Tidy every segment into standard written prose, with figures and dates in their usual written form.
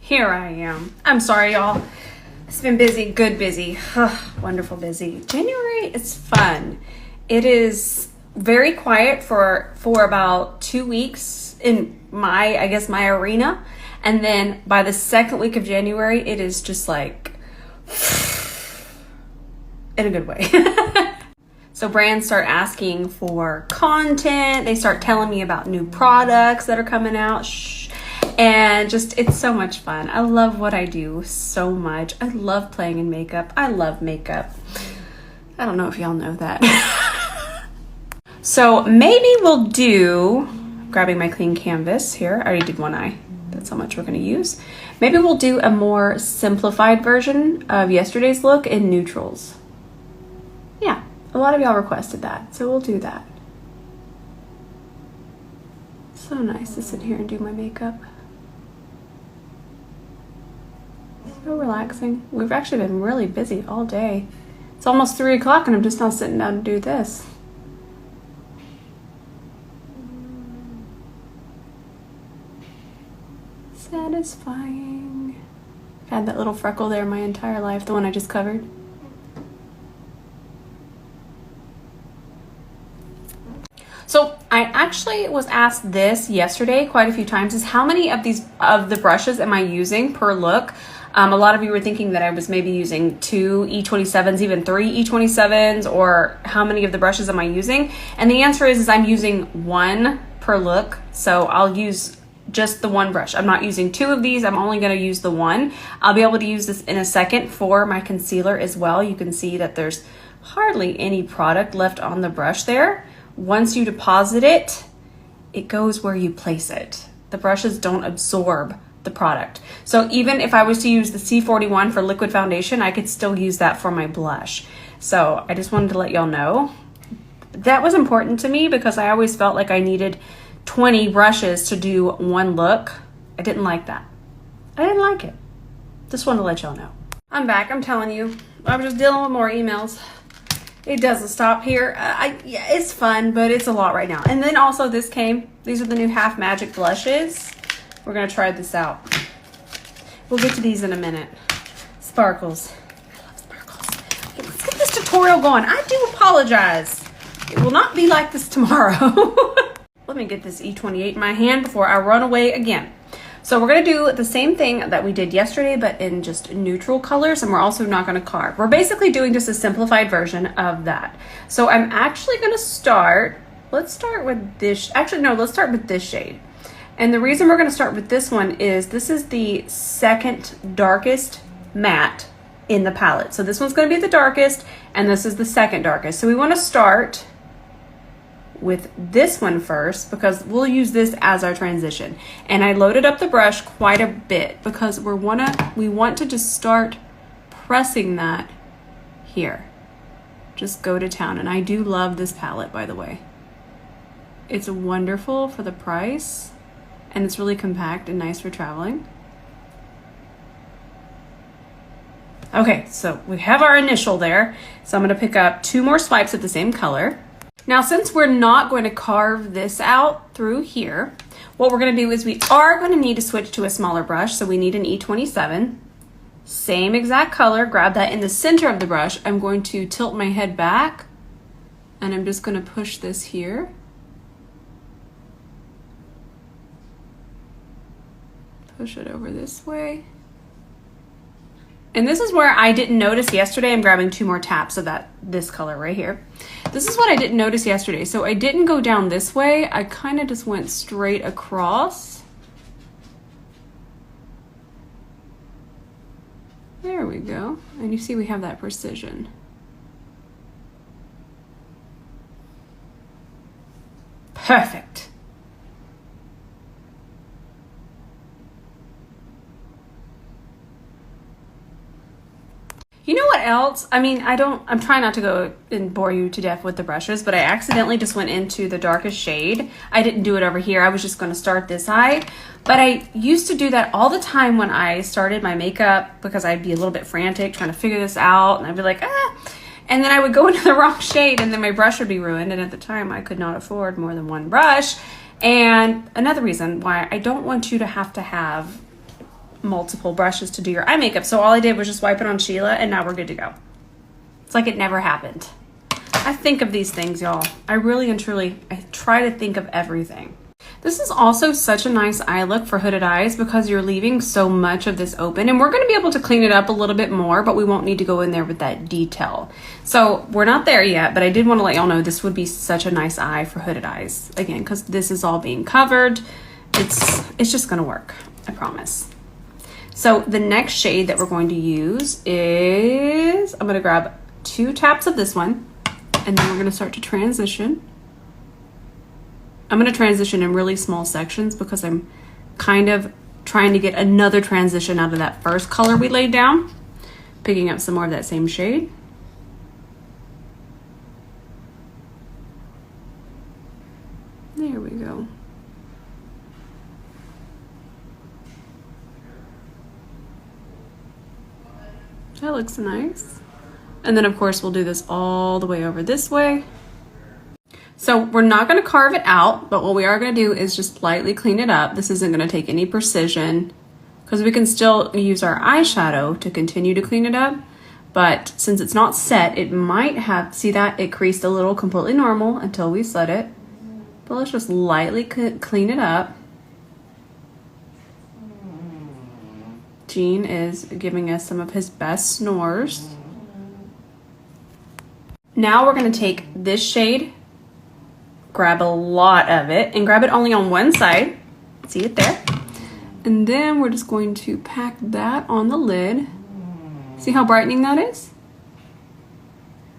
Here I am. I'm sorry, y'all. It's been busy, good busy, wonderful busy. January is fun. It is very quiet for about 2 weeks in my arena. And then by the second week of January, it is just like, in a good way. So brands start asking for content. They start telling me about new products that are coming out. And just, it's so much fun. I love what I do so much. I love playing in makeup. I love makeup. I don't know if y'all know that. So maybe we'll do, grabbing my clean canvas here. I already did one eye. That's how much we're gonna use. Maybe we'll do a more simplified version of yesterday's look in neutrals. Yeah, a lot of y'all requested that, so we'll do that. So nice to sit here and do my makeup. So relaxing. We've actually been really busy all day. It's almost 3 o'clock and I'm just now sitting down to do this. Satisfying. I've had that little freckle there my entire life, the one I just covered. So I actually was asked this yesterday quite a few times, is how many of the brushes am I using per look? A lot of you were thinking that I was maybe using 2 E27s, even 3 E27s, or how many of the brushes am I using? And the answer is I'm using 1 per look. So I'll use just the 1 brush. I'm not using 2 of these. I'm only going to use the 1. I'll be able to use this in a second for my concealer as well. You can see that there's hardly any product left on the brush there. Once you deposit it, it goes where you place it. The brushes don't absorb the product. So even if I was to use the C41 for liquid foundation, I could still use that for my blush. So I just wanted to let y'all know. That was important to me because I always felt like I needed 20 brushes to do 1 look. I didn't like that. I didn't like it. Just wanted to let y'all know. I'm back, I'm telling you. I'm just dealing with more emails. It doesn't stop here. Yeah, it's fun, but it's a lot right now. And then also this came. These are the new Half Magic blushes. We're gonna try this out. We'll get to these in a minute. Sparkles. I love sparkles. Okay, let's get this tutorial going. I do apologize. It will not be like this tomorrow. Let me get this E28 in my hand before I run away again. So we're gonna do the same thing that we did yesterday, but in just neutral colors, and we're also not gonna carve. We're basically doing just a simplified version of that. So I'm actually gonna start, let's start with this, actually no, let's start with this shade. And the reason we're gonna start with this one is this is the second darkest matte in the palette. So this one's gonna be the darkest, and this is the second darkest. So we wanna start with this one first because we'll use this as our transition. And I loaded up the brush quite a bit because we want to just start pressing that here. Just go to town. And I do love this palette, by the way. It's wonderful for the price and it's really compact and nice for traveling. Okay, so we have our initial there. So I'm gonna pick up 2 more swipes of the same color. Now, since we're not going to carve this out through here, what we're going to do is we are going to need to switch to a smaller brush. So we need an E27, same exact color, grab that in the center of the brush. I'm going to tilt my head back and I'm just going to push this here. Push it over this way. And this is where I didn't notice yesterday. I'm grabbing 2 more taps of this color right here. This is what I didn't notice yesterday. So I didn't go down this way. I kind of just went straight across. There we go. And you see we have that precision. Perfect. You know what else? I mean, I'm trying not to go and bore you to death with the brushes, but I accidentally just went into the darkest shade. I didn't do it over here. I was just going to start this eye. But I used to do that all the time when I started my makeup because I'd be a little bit frantic trying to figure this out. And I'd be like, ah. And then I would go into the wrong shade and then my brush would be ruined. And at the time, I could not afford more than 1 brush. And another reason why I don't want you to have multiple brushes to do your eye makeup. So all I did was just wipe it on Sheila and now we're good to go. It's like it never happened. I think of these things, y'all. I really and truly, I try to think of everything. This is also such a nice eye look for hooded eyes because you're leaving so much of this open, and we're going to be able to clean it up a little bit more, but we won't need to go in there with that detail. So we're not there yet, but I did want to let y'all know this would be such a nice eye for hooded eyes. Again, because this is all being covered. It's just going to work, I promise. So the next shade that we're going to use is, I'm going to grab 2 taps of this one, and then we're going to start to transition. I'm going to transition in really small sections because I'm kind of trying to get another transition out of that first color we laid down. Picking up some more of that same shade. There we go. That looks nice. And then of course we'll do this all the way over this way. So we're not going to carve it out, but what we are going to do is just lightly clean it up. This isn't going to take any precision because we can still use our eyeshadow to continue to clean it up. But since it's not set, it might have, see that? It creased a little, completely normal until we set it. But let's just lightly clean it up. Gene is giving us some of his best snores. Now we're going to take this shade, grab a lot of it, and grab it only on one side. See it there? And then we're just going to pack that on the lid. See how brightening that is?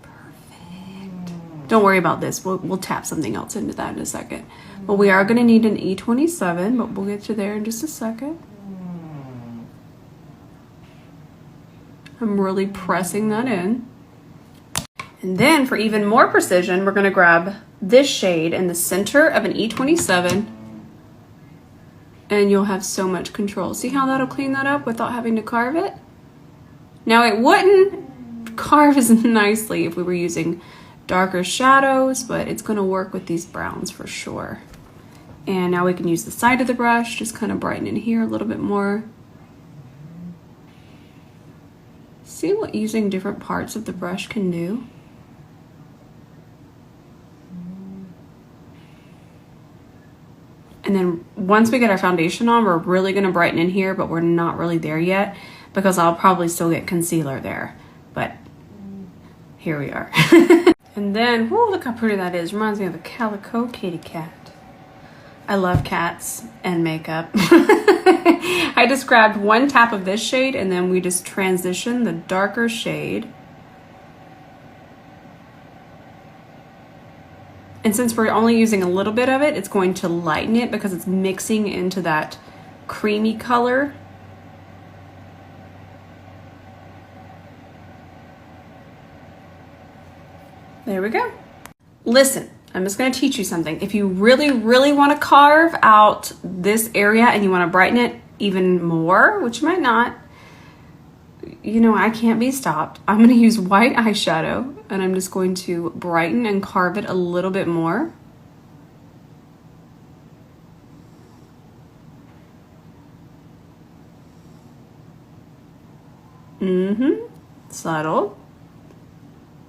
Perfect. Don't worry about this. We'll tap something else into that in a second. But we are going to need an E27, but we'll get you there in just a second. I'm really pressing that in. And then for even more precision, we're going to grab this shade in the center of an E27, and you'll have so much control. See how that'll clean that up without having to carve it? Now it wouldn't carve as nicely if we were using darker shadows, but it's going to work with these browns for sure. And now we can use the side of the brush, just kind of brighten in here a little bit more. See what using different parts of the brush can do? And then once we get our foundation on, we're really going to brighten in here, but we're not really there yet because I'll probably still get concealer there. But here we are. And then, whoo, look how pretty that is. Reminds me of a calico kitty cat. I love cats and makeup. I just grabbed 1 tap of this shade and then we just transition the darker shade. And since we're only using a little bit of it, it's going to lighten it because it's mixing into that creamy color. There we go. Listen, I'm just going to teach you something. If you really, really want to carve out this area and you want to brighten it even more, which you might not, you know, I can't be stopped. I'm going to use white eyeshadow and I'm just going to brighten and carve it a little bit more. Subtle.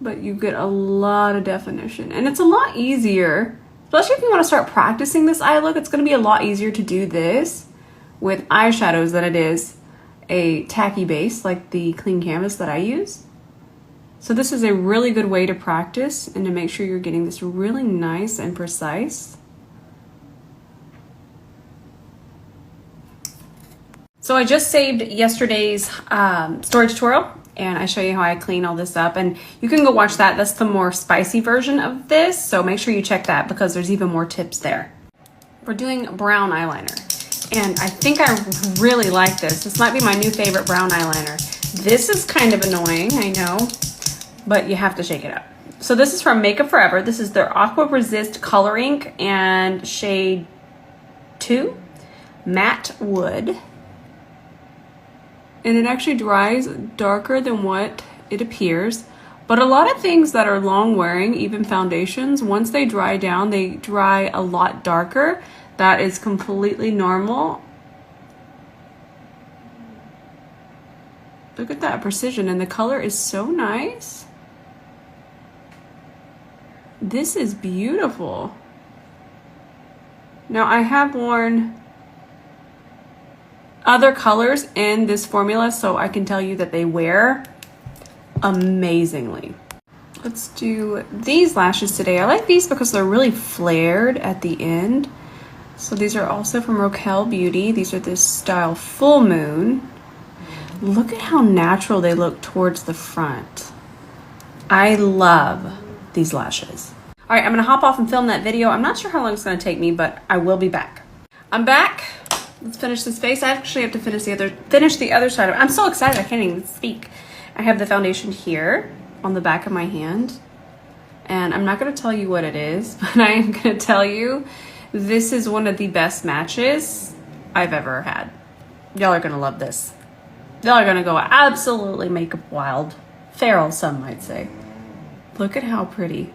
But you get a lot of definition. And it's a lot easier, especially if you want to start practicing this eye look, it's going to be a lot easier to do this with eyeshadows than it is a tacky base like the clean canvas that I use. So this is a really good way to practice and to make sure you're getting this really nice and precise. So I just saved yesterday's story tutorial and I show you how I clean all this up, and you can go watch that. That's the more spicy version of this, so make sure you check that because there's even more tips there. We're doing brown eyeliner, and I think I really like this. This might be my new favorite brown eyeliner. This is kind of annoying, I know, but you have to shake it up. So this is from Makeup Forever. This is their Aqua Resist Color Ink and shade 2, Matte Wood. And it actually dries darker than what it appears. But a lot of things that are long wearing, even foundations, once they dry down, they dry a lot darker. That is completely normal. Look at that precision, and the color is so nice. This is beautiful. Now I have worn other colors in this formula, so I can tell you that they wear amazingly. Let's do these lashes today. I like these because they're really flared at the end. So these are also from Rochelle Beauty. These are this style Full Moon. Look at how natural they look towards the front. I love these lashes. All right, I'm gonna hop off and film that video. I'm not sure how long it's gonna take me, but I will be back. I'm back. Let's finish this face. I actually have to finish the other side of it. I'm so excited, I can't even speak. I have the foundation here on the back of my hand, and I'm not gonna tell you what it is, but I am gonna tell you this is one of the best matches I've ever had. Y'all are gonna love this. Y'all are gonna go absolutely makeup wild. Feral, some might say. Look at how pretty.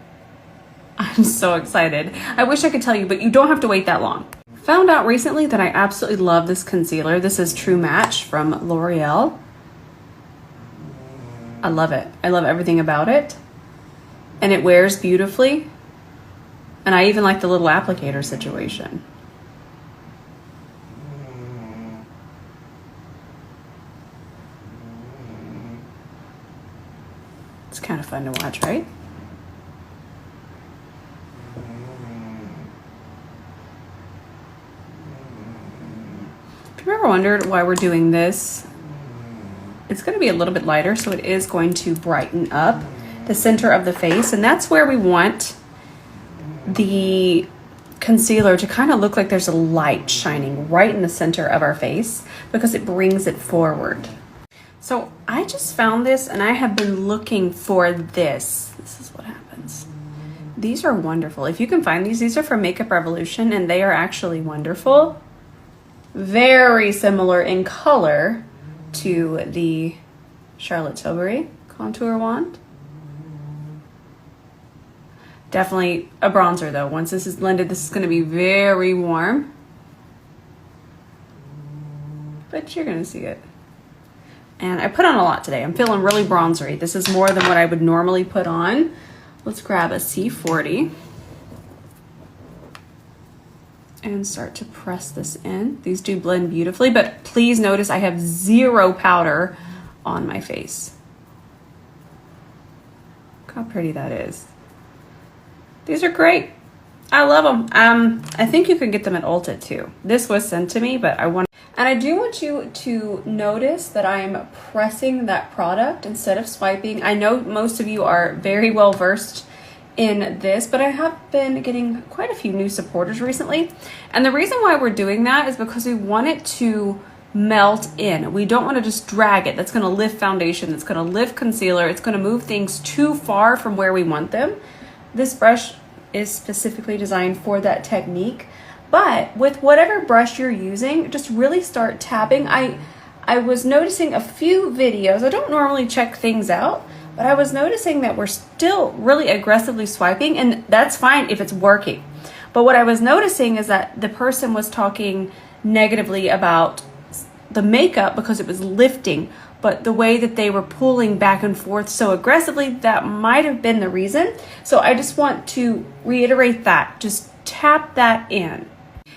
I'm so excited. I wish I could tell you, but you don't have to wait that long. Found out recently that I absolutely love this concealer. This is True Match from L'Oreal. I love it. I love everything about it. And it wears beautifully. And I even like the little applicator situation. It's kind of fun to watch, right? If you've ever wondered why we're doing this, it's going to be a little bit lighter, so it is going to brighten up the center of the face, and that's where we want the concealer to kind of look like there's a light shining right in the center of our face because it brings it forward. So I just found this, and I have been looking for this. This is what happens. These are wonderful. If you can find these are from Makeup Revolution, and they are actually wonderful. Very similar in color to the Charlotte Tilbury contour wand. Definitely a bronzer though. Once this is blended, this is going to be very warm, but you're going to see it. And I put on a lot today. I'm feeling really bronzery. This is more than what I would normally put on. Let's grab a C40 and start to press this in. These do blend beautifully, but please notice I have zero powder on my face. Look how pretty that is. These are great. I love them. I think you can get them at Ulta too. This was sent to me, but I do want you to notice that I'm pressing that product instead of swiping. I know most of you are very well versed in this, but I have been getting quite a few new supporters recently. And the reason why we're doing that is because we want it to melt in. We don't want to just drag it. That's going to lift foundation. That's going to lift concealer. It's going to move things too far from where we want them. This brush is specifically designed for that technique. But with whatever brush you're using, just really start tapping. I was noticing a few videos. I don't normally check things out, but I was noticing that we're still really aggressively swiping, and that's fine if it's working. But what I was noticing is that the person was talking negatively about the makeup because it was lifting, but the way that they were pulling back and forth so aggressively, that might have been the reason. So I just want to reiterate that. Just tap that in.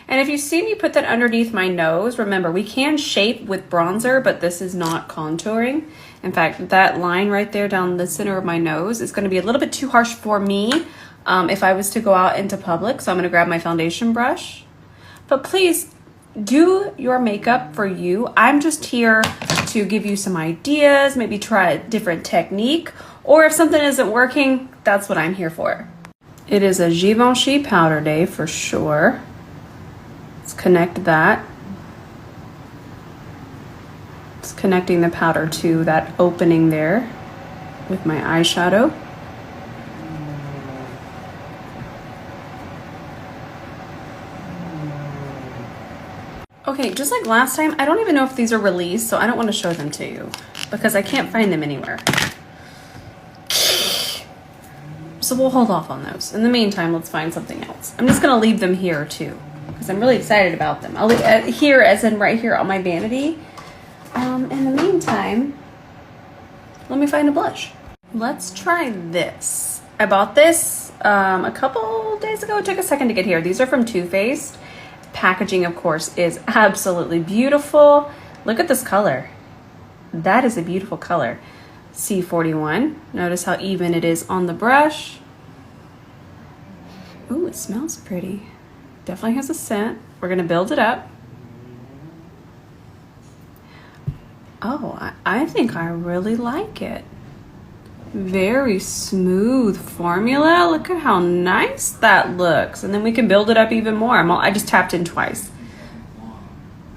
And if you see me put that underneath my nose, remember, we can shape with bronzer, but this is not contouring. In fact, that line right there down the center of my nose is going to be a little bit too harsh for me if I was to go out into public. So I'm going to grab my foundation brush. But please do your makeup for you. I'm just here to give you some ideas, maybe try a different technique, or if something isn't working, that's what I'm here for. It is a Givenchy powder day for sure. Let's connect that. Just connecting the powder to that opening there with my eyeshadow. Okay, just like last time, I don't even know if these are released, so I don't want to show them to you because I can't find them anywhere. So we'll hold off on those. In the meantime, let's find something else. I'm just going to leave them here too because I'm really excited about them. I'll leave here as in right here on my vanity. In the meantime, Let me find a blush. Let's try this. I bought this a couple days ago. It took a second to get here. These are from Too Faced. Packaging, of course, is absolutely beautiful. Look at this color. That is a beautiful color. C41. Notice how even it is on the brush. Ooh, it smells pretty. Definitely has a scent. We're gonna build it up. Oh, I think I really like it. Very smooth formula. Look at how nice that looks. And then we can build it up even more. I just tapped in twice.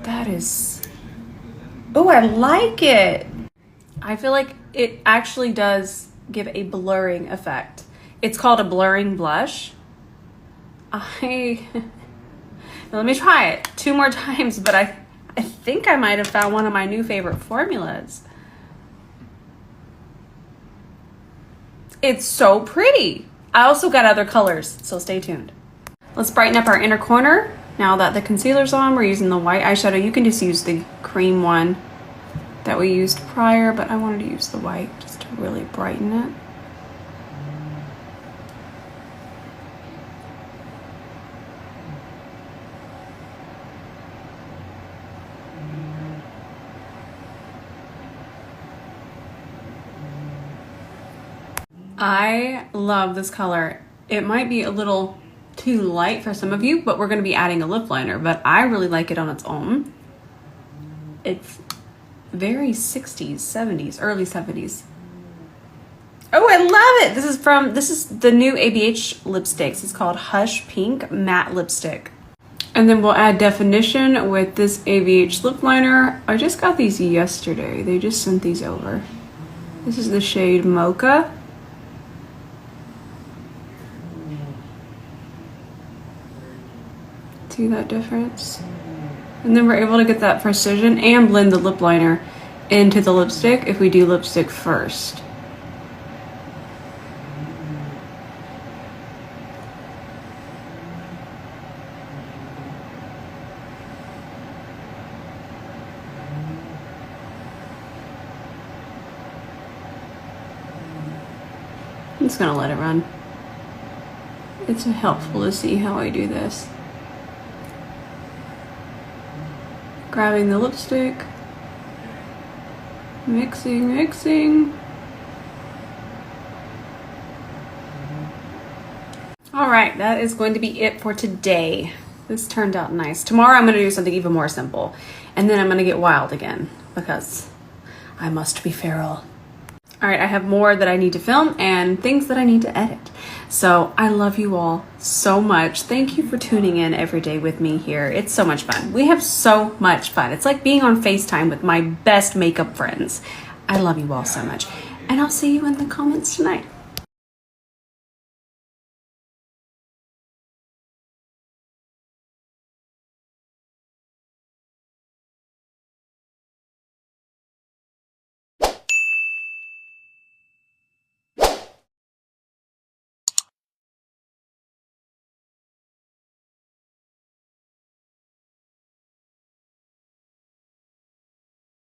That is... Oh, I like it. I feel like it actually does give a blurring effect. It's called a blurring blush. Let me try it 2 more times, but I think I might have found one of my new favorite formulas. It's so pretty. I also got other colors, so stay tuned. Let's brighten up our inner corner. Now that the concealer's on, we're using the white eyeshadow. You can just use the cream one that we used prior, but I wanted to use the white just to really brighten it. I love this color. It might be a little too light for some of you, but we're going to be adding a lip liner, but I really like it on its own. It's very 60s, 70s, early 70s. Oh, I love it. This is the new ABH lipsticks. It's called Hush Pink Matte Lipstick. And then we'll add definition with this ABH lip liner. I just got these yesterday. They just sent these over. This is the shade Mocha. See that difference? And then we're able to get that precision and blend the lip liner into the lipstick if we do lipstick first. I'm just gonna let it run. It's helpful to see how I do this. Grabbing the lipstick, mixing. All right, that is going to be it for today. This turned out nice. Tomorrow I'm gonna do something even more simple, and then I'm gonna get wild again because I must be feral. All right, I have more that I need to film and things that I need to edit. So I love you all so much. Thank you for tuning in every day with me here. It's so much fun. We have so much fun. It's like being on FaceTime with my best makeup friends. I love you all so much. And I'll see you in the comments tonight.